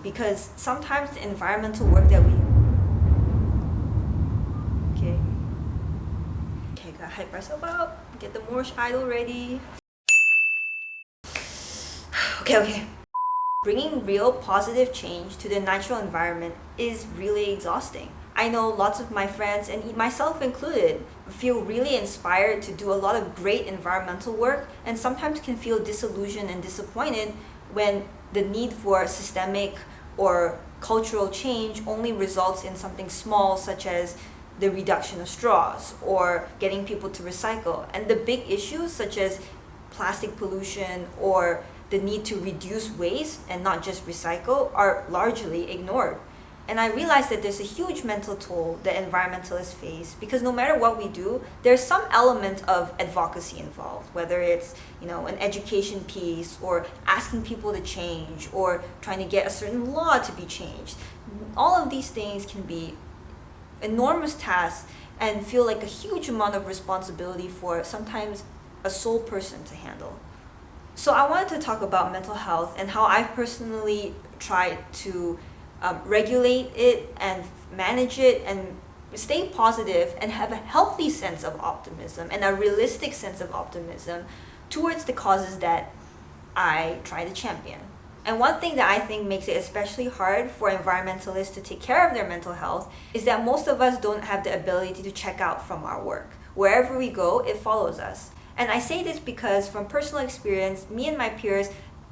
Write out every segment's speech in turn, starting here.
Because sometimes the environmental work that we gotta hype myself up, get the Moorish idol ready. Okay. Bringing real positive change to the natural environment is really exhausting. I know lots of my friends, and myself included, feel really inspired to do a lot of great environmental work and sometimes can feel disillusioned and disappointed when the need for systemic or cultural change only results in something small, such as the reduction of straws or getting people to recycle. And the big issues such as plastic pollution or the need to reduce waste and not just recycle are largely ignored. And I realized that there's a huge mental toll that environmentalists face because no matter what we do, there's some element of advocacy involved, whether it's an education piece or asking people to change or trying to get a certain law to be changed. All of these things can be enormous tasks and feel like a huge amount of responsibility for sometimes a sole person to handle. So I wanted to talk about mental health and how I've personally tried to regulate it and manage it and stay positive and have a healthy sense of optimism and a realistic sense of optimism towards the causes that I try to champion. And one thing that I think makes it especially hard for environmentalists to take care of their mental health is that most of us don't have the ability to check out from our work. Wherever we go, it follows us. And I say this because from personal experience, me and my peers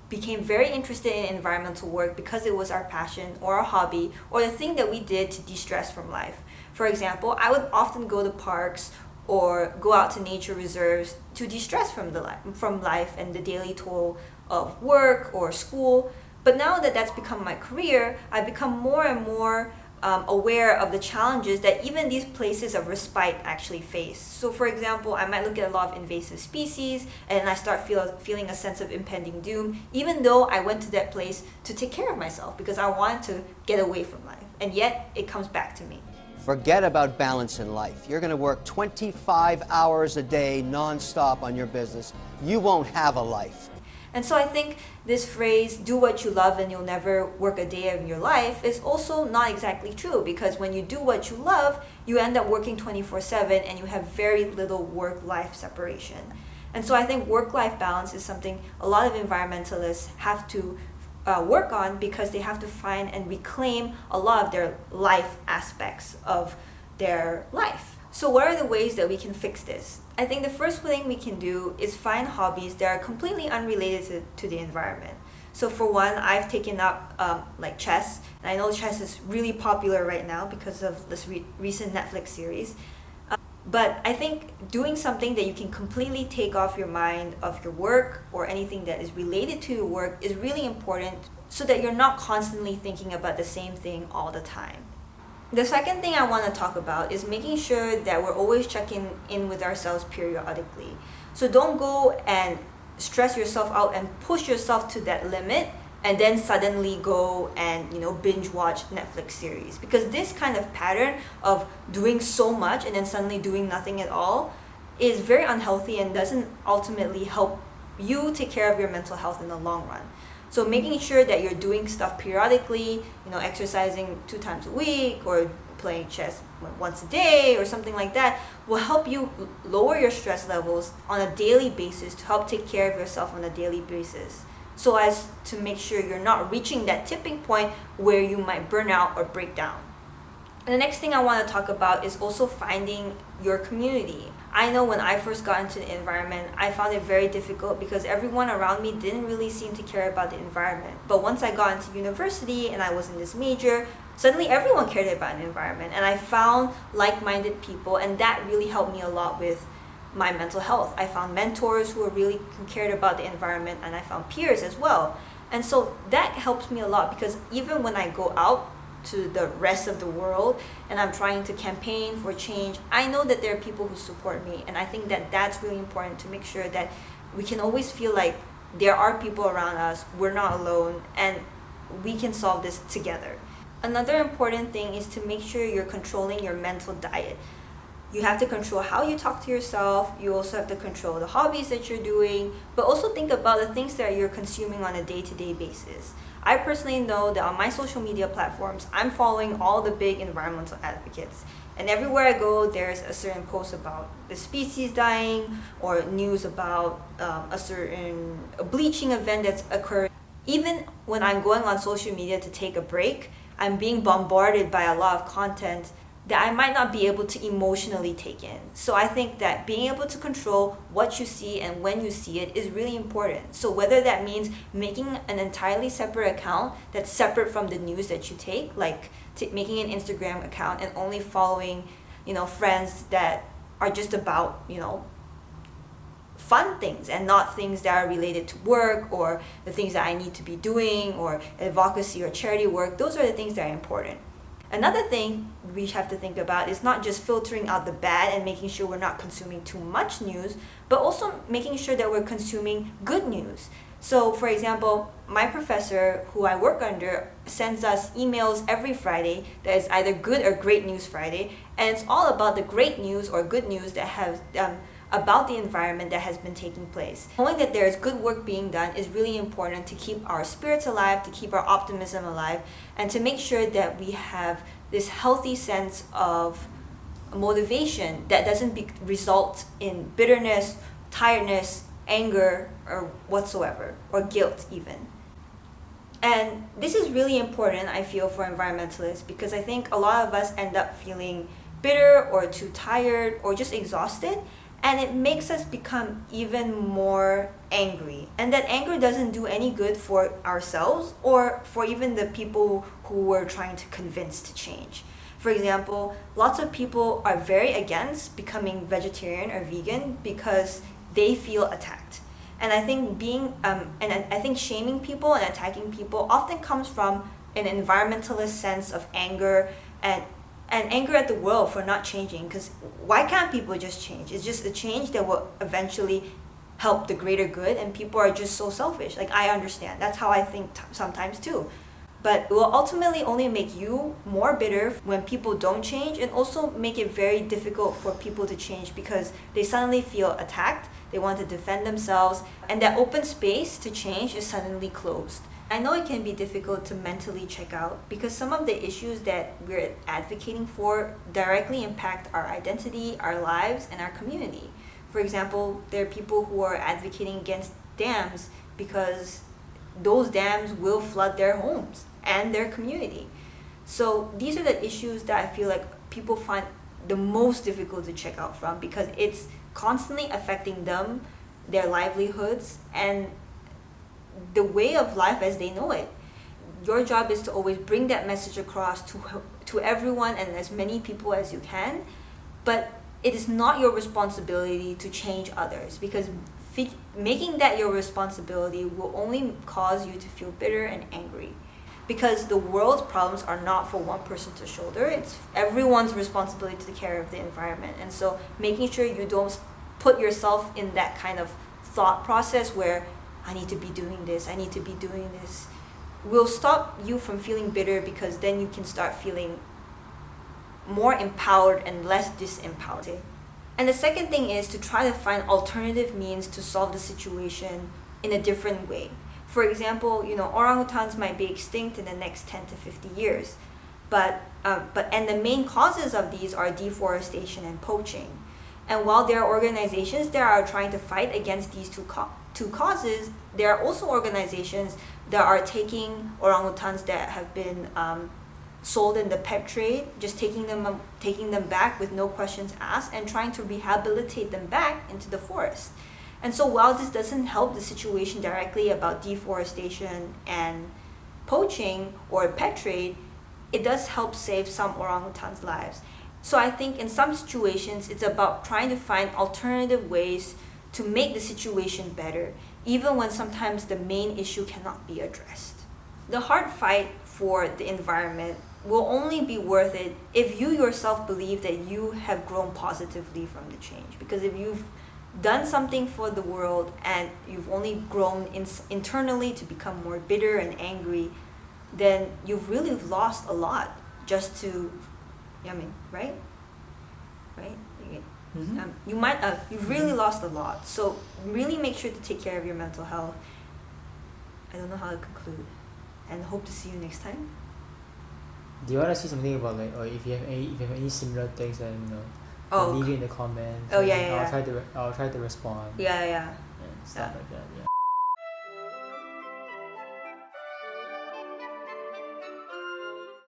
became very interested in environmental work because it was our passion or our hobby or the thing that we did to de-stress from life. For example, I would often go to parks or go out to nature reserves to de-stress from life and the daily toll of work or school. But now that that's become my career, I've become more and more aware of the challenges that even these places of respite actually face. So for example, I might look at a lot of invasive species and I start feeling a sense of impending doom, even though I went to that place to take care of myself because I wanted to get away from life. And yet it comes back to me. Forget about balance in life. You're going to work 25 hours a day non-stop on your business. You won't have a life. And so I think this phrase, do what you love and you'll never work a day of your life, is also not exactly true, because when you do what you love, you end up working 24/7 and you have very little work-life separation. And so I think work-life balance is something a lot of environmentalists have to work on because they have to find and reclaim a lot of their life aspects of their life. So what are the ways that we can fix this? I think the first thing we can do is find hobbies that are completely unrelated to the environment. So for one, I've taken up like chess, and I know chess is really popular right now because of this recent Netflix series. But I think doing something that you can completely take off your mind of your work or anything that is related to your work is really important so that you're not constantly thinking about the same thing all the time. The second thing I want to talk about is making sure that we're always checking in with ourselves periodically. So don't go and stress yourself out and push yourself to that limit and then suddenly go and binge watch Netflix series, because this kind of pattern of doing so much and then suddenly doing nothing at all is very unhealthy and doesn't ultimately help you take care of your mental health in the long run. So making sure that you're doing stuff periodically, exercising 2 times a week or playing chess once a day or something like that will help you lower your stress levels on a daily basis to help take care of yourself on a daily basis, so as to make sure you're not reaching that tipping point where you might burn out or break down. And the next thing I want to talk about is also finding your community. I know when I first got into the environment, I found it very difficult because everyone around me didn't really seem to care about the environment. But once I got into university and I was in this major, suddenly everyone cared about the environment, and I found like-minded people, and that really helped me a lot with my mental health. I found mentors who cared about the environment, and I found peers as well. And so that helps me a lot because even when I go out to the rest of the world and I'm trying to campaign for change, I know that there are people who support me, and I think that that's really important to make sure that we can always feel like there are people around us, we're not alone, and we can solve this together. Another important thing is to make sure you're controlling your mental diet. You have to control how you talk to yourself. You also have to control the hobbies that you're doing, but also think about the things that you're consuming on a day-to-day basis. I personally know that on my social media platforms, I'm following all the big environmental advocates. And everywhere I go, there's a certain post about the species dying or news about a certain bleaching event that's occurred. Even when I'm going on social media to take a break, I'm being bombarded by a lot of content that I might not be able to emotionally take in. So I think that being able to control what you see and when you see it is really important. So whether that means making an entirely separate account that's separate from the news that you take, like making an Instagram account and only following, friends that are just about, fun things and not things that are related to work or the things that I need to be doing or advocacy or charity work. Those are the things that are important. Another thing we have to think about is not just filtering out the bad and making sure we're not consuming too much news, but also making sure that we're consuming good news. So, for example, my professor, who I work under, sends us emails every Friday that is either good or great news Friday, and it's all about the great news or good news that has about the environment that has been taking place. Knowing that there is good work being done is really important to keep our spirits alive, to keep our optimism alive, and to make sure that we have this healthy sense of motivation that doesn't result in bitterness, tiredness, anger, or whatsoever, or guilt even. And this is really important, I feel, for environmentalists, because I think a lot of us end up feeling bitter or too tired or just exhausted, and it makes us become even more angry. And that anger doesn't do any good for ourselves or for even the people who we're trying to convince to change. For example, lots of people are very against becoming vegetarian or vegan because they feel attacked. And I think I think shaming people and attacking people often comes from an environmentalist sense of anger and anger at the world for not changing. Because why can't people just change? It's just a change that will eventually help the greater good, and people are just so selfish. Like, I understand. That's how I think sometimes too. But it will ultimately only make you more bitter when people don't change, and also make it very difficult for people to change because they suddenly feel attacked, they want to defend themselves, and that open space to change is suddenly closed. I know it can be difficult to mentally check out because some of the issues that we're advocating for directly impact our identity, our lives, and our community. For example, there are people who are advocating against dams because those dams will flood their homes and their community. So these are the issues that I feel like people find the most difficult to check out from because it's constantly affecting them, their livelihoods, and the way of life as they know it. Your job is to always bring that message across to everyone and as many people as you can, but it is not your responsibility to change others because making that your responsibility will only cause you to feel bitter and angry. Because the world's problems are not for one person to shoulder, it's everyone's responsibility to take care of the environment. And so making sure you don't put yourself in that kind of thought process where I need to be doing this, I need to be doing this, will stop you from feeling bitter because then you can start feeling more empowered and less disempowered. And the second thing is to try to find alternative means to solve the situation in a different way. For example, orangutans might be extinct in the next 10 to 50 years, but the main causes of these are deforestation and poaching. And while there are organizations that are trying to fight against these two causes, there are also organizations that are taking orangutans that have been sold in the pet trade, just taking them back with no questions asked and trying to rehabilitate them back into the forest. And so while this doesn't help the situation directly about deforestation and poaching or pet trade, it does help save some orangutans' lives. So I think in some situations, it's about trying to find alternative ways to make the situation better, even when sometimes the main issue cannot be addressed. The hard fight for the environment will only be worth it if you yourself believe that you have grown positively from the change. Because if you've done something for the world and you've only grown internally to become more bitter and angry, then you've really lost a lot just to, right? You've really lost a lot. So really make sure to take care of your mental health. I don't know how to conclude, and hope to see you next time. Do you want to say something about like, or if you have any similar things, then leave it in the comments. Oh yeah. I'll try to respond. Yeah. And stuff like that. Yeah.